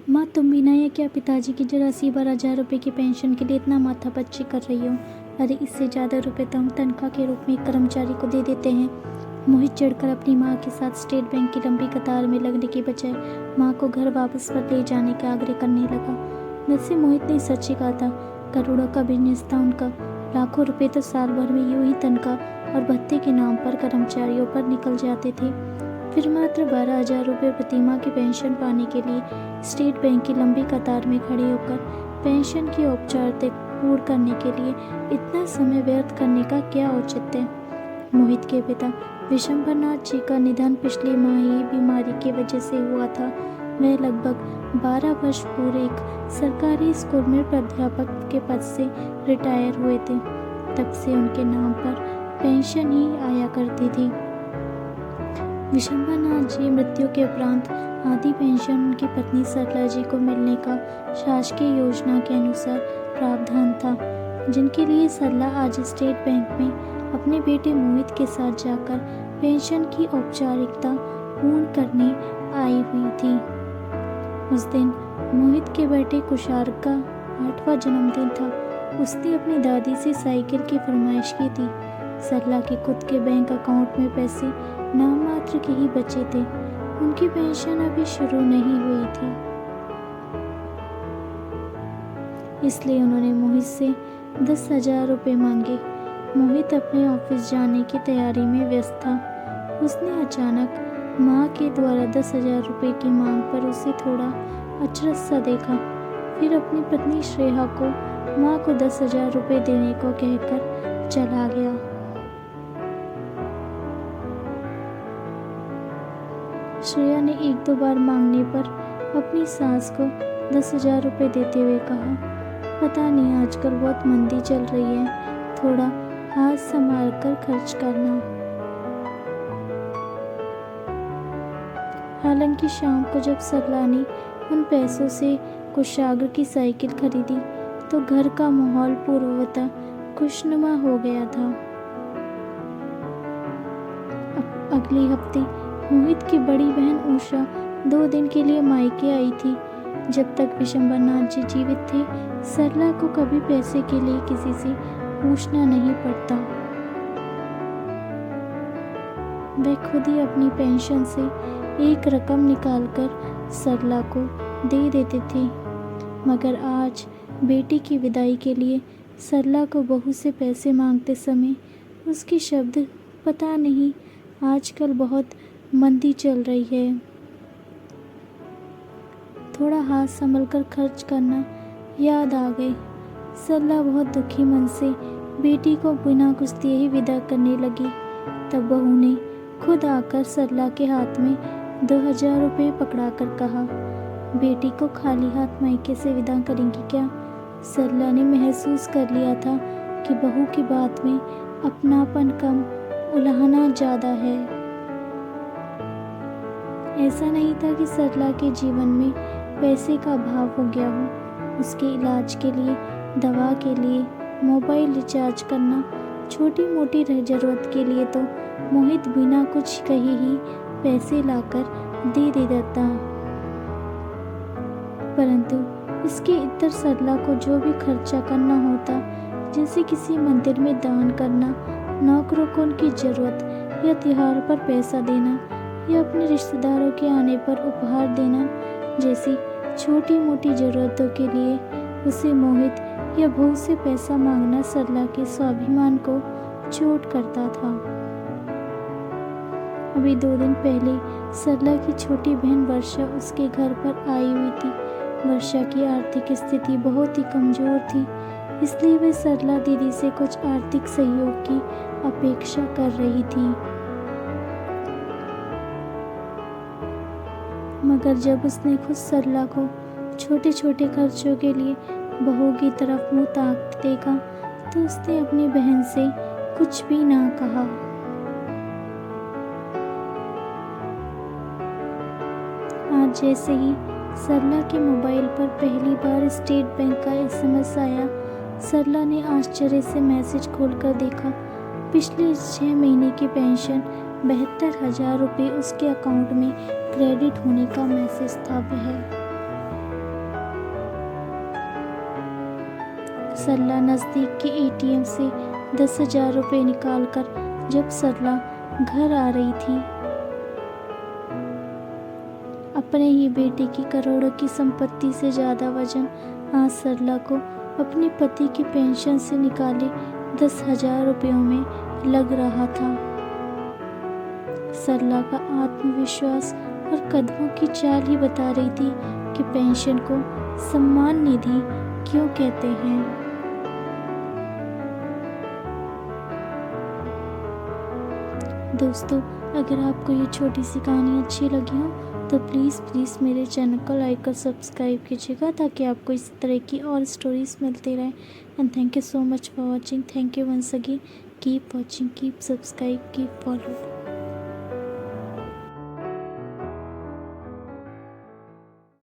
माँ, तुम भी ना या क्या पिताजी की 84-12 हज़ार रुपये की पेंशन के लिए इतना माथापच्ची कर रही हो? अरे इससे ज़्यादा रुपए तो हम तनख्वाह के रूप में एक कर्मचारी को दे देते हैं। मोहित चिढ़कर अपनी माँ के साथ स्टेट बैंक की लंबी कतार में लगने के बजाय माँ को घर वापस पर ले जाने का आग्रह करने लगा। वैसे मोहित ने सच ही कहा था, करोड़ों का बिजनेस था उनका। लाखों रुपए तो साल भर में यूं ही तनख्वाह और भत्ते के नाम पर कर्मचारियों पर निकल जाते थे। फिर मात्र 12,000 रुपये प्रतिमाह की पेंशन पाने के लिए स्टेट बैंक की लंबी कतार में खड़े होकर पेंशन की औपचारिकता पूर्ण करने के लिए इतना समय व्यर्थ करने का क्या औचित्य? मोहित के पिता विशंभरनाथ जी का निधन पिछले माह ही बीमारी की वजह से हुआ था। वह लगभग 12 वर्ष पूर्व एक सरकारी स्कूल में प्राध्यापक के पद से रिटायर हुए थे। तब से उनके नाम पर पेंशन ही आया करती थी। विशंभरनाथ जी मृत्यु के उपरांत आधी पेंशन उनकी पत्नी सरला जी को मिलने का शासकीय योजना के अनुसार प्रावधान था, जिनके लिए सरला आज स्टेट बैंक में अपने बेटे मोहित के साथ जाकर पेंशन की औपचारिकता पूर्ण करने आई हुई थी। उस दिन मोहित के बेटे कुशार का 8वां जन्मदिन था। उसने अपनी दादी से साइकिल की फरमाइश की थी। सरला के खुद के बैंक अकाउंट में पैसे नाम मात्र के ही बचे थे। उनकी पेंशन अभी शुरू नहीं हुई थी, इसलिए उन्होंने मोहित से 10,000 रुपये मांगे। मोहित अपने ऑफिस जाने की तैयारी में व्यस्त था। उसने अचानक माँ के द्वारा 10,000 रुपये की मांग पर उसे थोड़ा अचरज सा देखा। फिर अपनी पत्नी श्रेया को माँ को 10,000 रुपये देने को कहकर चला गया। श्रेया ने 1-2 बार मांगने पर अपनी सास को 10,000 रुपये देते हुए कहा, पता नहीं आजकल बहुत मंदी चल रही है, थोड़ा हाथ संभाल कर खर्च करना। हालांकि शाम को जब सरला ने उन पैसों से कुशाग्र की साइकिल खरीदी तो घर का माहौल पूर्ववतः खुशनुमा हो गया था। अगले हफ्ते मोहित की बड़ी बहन उषा 2 दिन के लिए मायके आई थी। जब तक विशंभरनाथ जी जीवित थे, सरला को कभी पैसे के लिए किसी से पूछना नहीं पड़ता। वह खुद ही अपनी पेंशन से एक रकम निकालकर सरला को दे देते थे। मगर आज बेटी की विदाई के लिए सरला को बहू से पैसे मांगते समय उसके शब्द, पता नहीं आजकल बहुत मंदी चल रही है, थोड़ा हाथ संभल कर खर्च करना याद आ गए। सरला बहुत दुखी मन से बेटी को बिना कुछ दिए ही विदा करने लगी। तब बहू ने खुद आकर सरला के हाथ में 2,000 रुपये पकड़ाकर कहा, बेटी को खाली हाथ मायके से विदा करेंगी क्या? सरला ने महसूस कर लिया था कि बहू की बात में अपनापन कम, उलाहना ज़्यादा है। ऐसा नहीं था कि सरला के जीवन में पैसे का अभाव हो गया हो। उसके इलाज के लिए, दवा के लिए, मोबाइल रिचार्ज करना, छोटी मोटी ज़रूरत के लिए तो मोहित बिना कुछ कहे ही पैसे लाकर दे देता। परंतु इसके इतर सरला को जो भी खर्चा करना होता, जैसे किसी मंदिर में दान करना, नौकरों को उनकी ज़रूरत या त्योहार पर पैसा देना या अपने रिश्तेदारों के आने पर उपहार देना जैसी छोटी मोटी ज़रूरतों के लिए उसे मोहित या बहू से पैसा मांगना सरला के स्वाभिमान को चोट करता था। अभी 2 दिन पहले सरला की छोटी बहन वर्षा उसके घर पर आई हुई थी। वर्षा की आर्थिक स्थिति बहुत ही कमज़ोर थी, इसलिए वह सरला दीदी से कुछ आर्थिक सहयोग की अपेक्षा कर रही थी। मगर जब उसने खुद सरला को छोटे छोटे खर्चों के लिए बहू की तरफ मुँह ताकते देखा तो उसने अपनी बहन से कुछ भी ना कहा। आज जैसे ही सरला के मोबाइल पर पहली बार स्टेट बैंक का SMS आया, सरला ने आश्चर्य से मैसेज खोलकर देखा। पिछले 6 महीने की पेंशन 72,000 रुपये उसके अकाउंट में क्रेडिट होने का मैसेज था। वह सरला नज़दीक के एटीएम से 10,000 रुपये निकालकर जब सरला घर आ रही थी, अपने ही बेटे की करोड़ों की संपत्ति से ज़्यादा वजन आज सरला को अपने पति की पेंशन से निकाले 10,000 रुपयों में लग रहा था। सरला का आत्मविश्वास और कदमों की चाल ही बता रही थी कि पेंशन को सम्मान निधि क्यों कहते हैं। दोस्तों, अगर आपको ये छोटी सी कहानी अच्छी लगी हो तो प्लीज़ मेरे चैनल को लाइक और सब्सक्राइब कीजिएगा, ताकि आपको इस तरह की और स्टोरीज मिलती रहें। And thank you so much for watching. Thank you once again. Keep watching, keep subscribe, keep follow.